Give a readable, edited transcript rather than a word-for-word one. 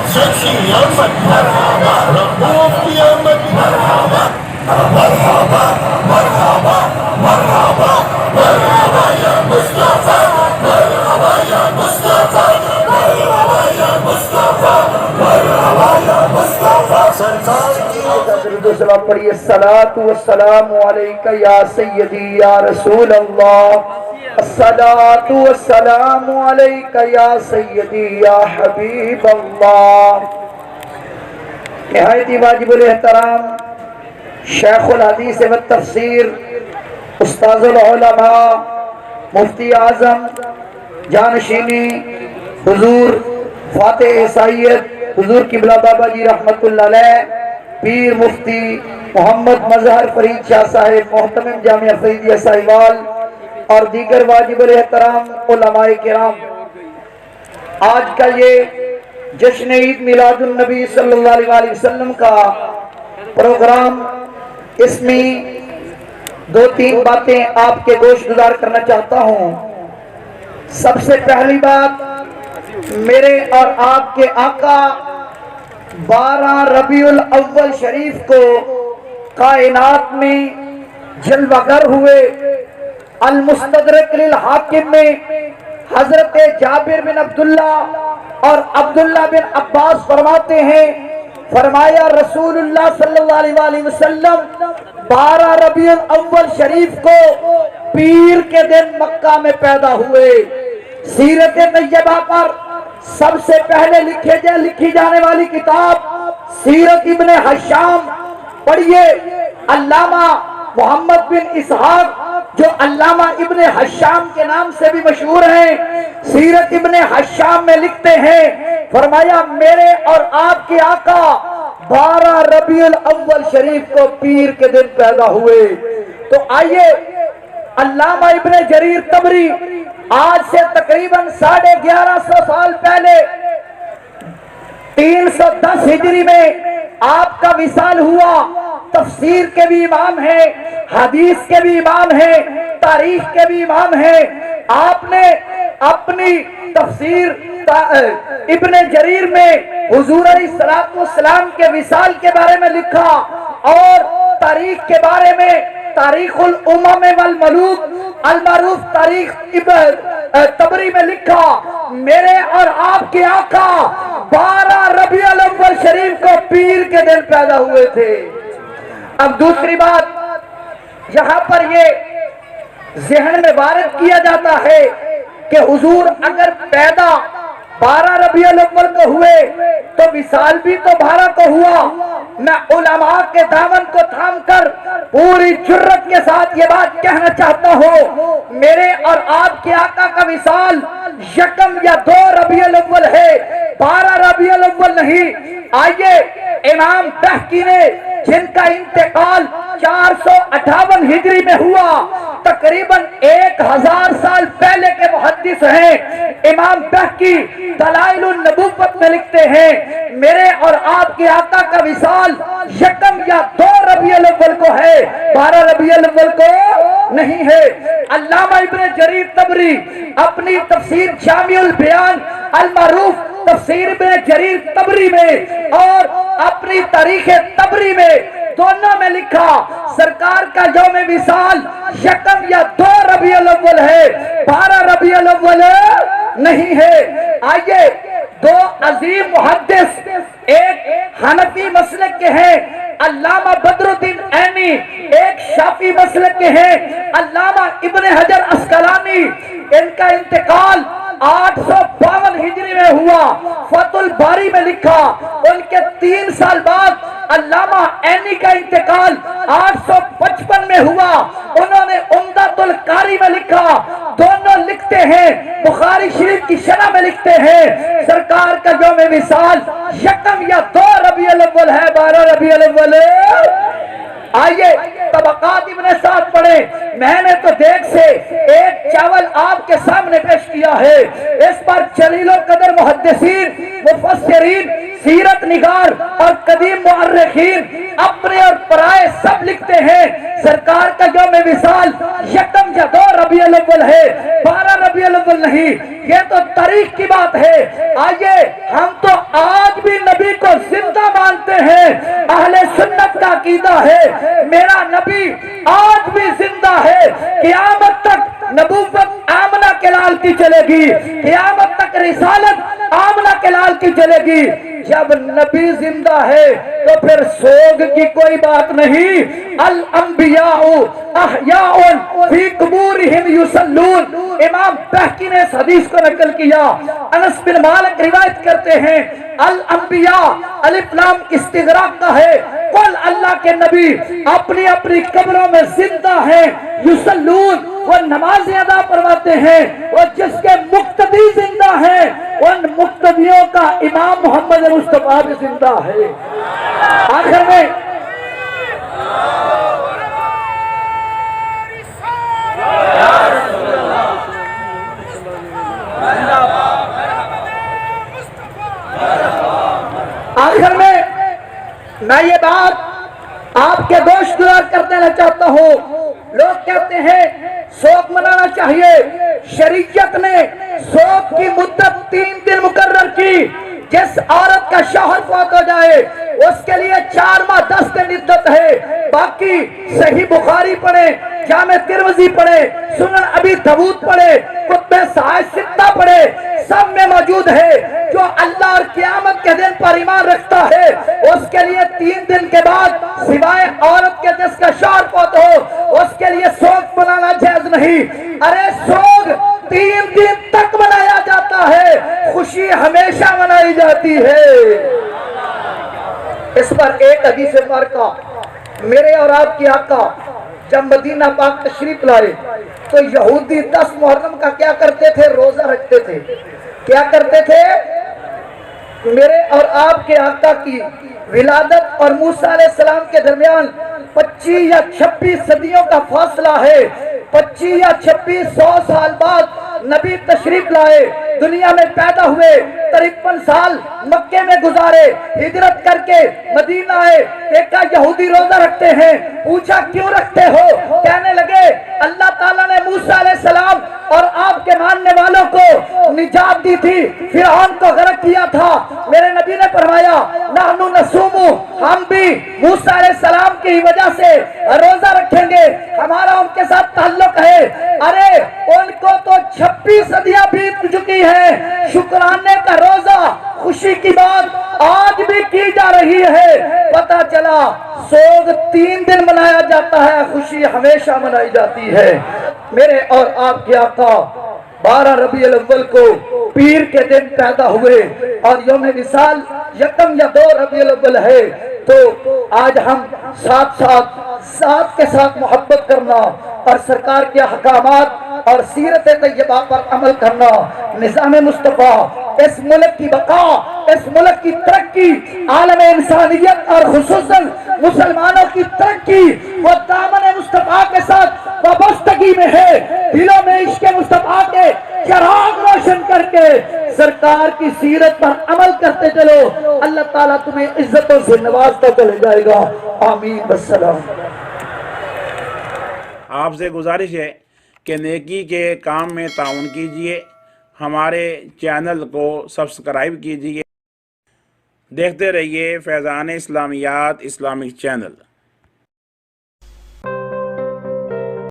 شخصی آمد رحوف کی آمد مرحبا مرحبا مرحبا مرحبا مرحبا یا مصطفیٰ مرحبا یا مصطفیٰ مرحبا یا مصطفیٰ مرحبا یا مصطفیٰ سرکار کی درود و سلام پڑھیے الصلاۃ والسلام علیکہ یا سیدی یا رسول اللہ الصلاۃ والسلام علیکہ یا سیدی یا حبیب اللہ۔ نہایت واجب الاحترام شیخ الحدیث و تفسیر استاذ العلماء مفتی اعظم جانشینی حضور فاتح عیسائیت حضور قبلہ بابا جی رحمت اللہ علیہ، پیر مفتی محمد مظہر فرید شاہ صاحب محتمم جامعہ فریدیہ ساہیوال اور دیگر واجب الاحترام علماء کرام، آج کا یہ جشن عید میلاد النبی صلی اللہ علیہ وآلہ وسلم کا پروگرام، اس میں دو تین باتیں آپ کے گوش گزار کرنا چاہتا ہوں۔ سب سے پہلی بات، میرے اور آپ کے آقا 12 ربیع الاول شریف کو کائنات میں جلوہ گر ہوئے۔ المستدرک للحاکم میں حضرت جابر بن عبداللہ اور عبداللہ بن عباس فرماتے ہیں، فرمایا رسول اللہ صلی اللہ علیہ وآلہ وسلم 12 ربیع الاول شریف کو پیر کے دن مکہ میں پیدا ہوئے۔ سیرت طیبہ پر سب سے پہلے لکھی جانے والی کتاب سیرت ابن حشام پڑھیے۔ علامہ محمد بن اسحاق جو علامہ ابن حشام کے نام سے بھی مشہور ہیں، سیرت ابن حشام میں لکھتے ہیں، فرمایا میرے اور آپ کے آقا 12 ربیع الاول شریف کو پیر کے دن پیدا ہوئے۔ تو آئیے علامہ ابن جریر طبری آج سے تقریباً 1150 سال پہلے 310 ہجری میں آپ کا وصال ہوا۔ تفسیر کے بھی امام ہیں، حدیث کے بھی امام ہیں، تاریخ کے بھی امام ہیں۔ آپ نے اپنی تفسیر ابن جریر میں حضور علیہ السلام کے وصال کے بارے میں لکھا، اور تاریخ کے بارے میں تاریخ الامم والملوک المعروف تاریخ طبری میں لکھا، میرے اور آپ کے آقا 12 ربیع الاول شریف کو پیر کے دن پیدا ہوئے تھے۔ اب دوسری بات، یہاں پر یہ ذہن میں وارد کیا جاتا ہے کہ حضور اگر پیدا 12 ربیع الاول کو ہوئے تو وصال بھی تو 12 کو ہوا۔ میں علماء کے دامن کو تھام کر پوری جرت کے ساتھ یہ بات کہنا چاہتا ہوں، میرے اور آپ کے آقا کا وصال 1 یا 2 ربیع الاول ہے، 12 ربیع الاول نہیں۔ آئیے امام بہقی نے، جن کا انتقال 458 ہجری میں ہوا، تقریباً 1000 سال پہلے کے محدث ہیں، امام بہقی دلائل النبوت میں لکھتے ہیں میرے اور آپ کے آقا کا وصال 1 یا 2 ربیع الاول کو ہے، 12 ربیع الاول کو نہیں ہے۔ علامہ ابن جریر طبری اپنی تفسیر جامع البیان المعروف تفسیر ابن جریر طبری میں اور اپنی تاریخ طبری میں دونوں میں لکھا، سرکار کا یوم وصال 1 یا 2 ربیع الاول ہے، 12 ربیع الاول نہیں ہے۔ آئیے دو عظیم محدث، ایک حنفی مسلک کے ہیں علامہ بدر الدین عینی، ایک شافعی مسلک کے ہیں علامہ ابن حجر عسقلانی، ان کا انتقال 852 ہجری میں ہوا، فتح الباری میں لکھا۔ ان کے 3 سال بعد علامہ عینی کا انتقال 855 میں ہوا، انہوں نے عمدۃ القاری میں لکھا۔ دونوں لکھتے ہیں، بخاری شریف کی شرح میں لکھتے ہیں، سرکار کا یوم وصال 1 یا 2 ربیع الاول ہے، 12 ربیع الاول۔ آئیے طبقات ابن سعد پڑھیں، میں نے تو دیکھ سے ایک چاول آپ کے سامنے پیش کیا ہے، اس پر جلیل و قدر محدثین، مفسرین، سیرت نگار اور قدیم مؤرخین اپنے اور پرائے سب لکھتے ہیں، سرکار کا یوم وصال 1 یا 2 ربیع الاول ہے، 12 ربیع الاول نہیں۔ یہ تو تاریخ کی بات ہے۔ آئیے ہم تو آج بھی عقیدہ ہے میرا نبی آج بھی زندہ ہے، قیامت تک نبوت آمنہ کے لال کی چلے گی، قیامت تک رسالت آمنہ کے لال کی چلے گی۔ جب نبی زندہ ہے تو پھر سوگ کی کوئی بات نہیں۔ الانبیاء احیاء فی قبورہم یصلون، امام بہقی نے اس حدیث کو نقل کیا۔ انس بن مالک روایت کرتے ہیں الانبیاء الف لام استغراق کا ہے، قل اللہ کے نبی اپنی اپنی قبروں میں زندہ ہیں، یصلون وہ نمازیں ادا فرماتے ہیں، اور جس کے مقتدی زندہ ہیں ان مقتدیوں کا امام محمد مصطفیٰ بھی زندہ ہے۔ آخر میں میں یہ بات آپ کے گوش گزار کر دینا چاہتا ہوں۔ لوگ کہتے ہیں سوگ منانا چاہیے، شریعت نے سوگ کی مدت 3 دن مقرر کی۔ جس عورت کا شوہر فوت ہو جائے اس کے لیے 4 ماہ 10 دن عدت ہے۔ باقی صحیح بخاری پڑھے، جامع ترمذی پڑھے، سنن ابی داؤد پڑھے، کتب صحاح ستہ پڑھے، سب میں موجود ہے۔ جو اللہ اور قیامت کے دن پر ایمان رکھتا ہے اس کے لیے 3 دن کے بعد سوائے عورت کے جس کا شوہر فوت ہو اس کے لیے سوگ منانا جائز نہیں۔ ارے سوگ 3 دن تک منایا جاتا ہے، خوشی ہمیشہ منائی جاتی ہے۔ اس پر ایک حدیث مبارکہ، میرے اور آپ کی آقا جب مدینہ پاک تشریف لائے تو یہودی 10 محرم کا کیا کرتے تھے؟ روزہ رکھتے تھے۔ کیا کرتے تھے؟ میرے اور آپ کے آقا کی ولادت اور موسیٰ علیہ السلام کے درمیان 25 یا 26 صدیوں کا فاصلہ ہے۔ 25 یا 26 100 سال بعد نبی تشریف لائے، دنیا میں پیدا ہوئے، 53 سال مکے میں گزارے، ہجرت کر کے مدینہ آئے، دیکھا یہودی روزہ رکھتے ہیں، پوچھا کیوں رکھتے ہو؟ کہنے لگے اللہ تعالیٰ نے موسیٰ علیہ السلام اور آپ کے ماننے والوں کو نجات دی تھی، فرعون کو غرق کیا تھا۔ میرے نبی نے فرمایا نحن نصوم، ہم بھی موسیٰ علیہ السلام کی وجہ سے روزہ رکھیں گے، ہمارا ان کے ساتھ تعلق ہے۔ ارے ان کو تو 26 صدیاں بیت چکی ہیں، شکرانے کا روزہ، خوشی کی بات آج بھی کی جا رہی ہے۔ پتہ چلا سوگ 3 دن منایا جاتا ہے، خوشی ہمیشہ منائی جاتی ہے۔ میرے اور آپ کے آقا 12 ربیع الاول کو پیر کے دن پیدا ہوئے اور یوم وصال 1 یا 2 ربیع الاول ہے، تو آج ہم ساتھ کے ساتھ محبت کرنا اور سرکار کے احکامات اور سیرت طیبہ پر عمل کرنا، نظام مصطفیٰ، اس ملک کی بقا، اس ملک کی ترقی، عالم انسانیت اور خصوصاً مسلمانوں کی ترقی وہ دامن مصطفیٰ کے ساتھ وابستگی میں ہے۔ دلوں میں عشق مصطفیٰ کے چراغ روشن کر کے سرکار کی سیرت پر عمل کرتے چلو، اللہ تعالیٰ تمہیں عزتوں سے نوازتا چلے جائے گا۔ آمین والسلام۔ آپ سے گزارش ہے کہ نیکی کے کام میں تعاون کیجئے، ہمارے چینل کو سبسکرائب کیجئے، دیکھتے رہیے فیضان اسلامیات اسلامک چینل۔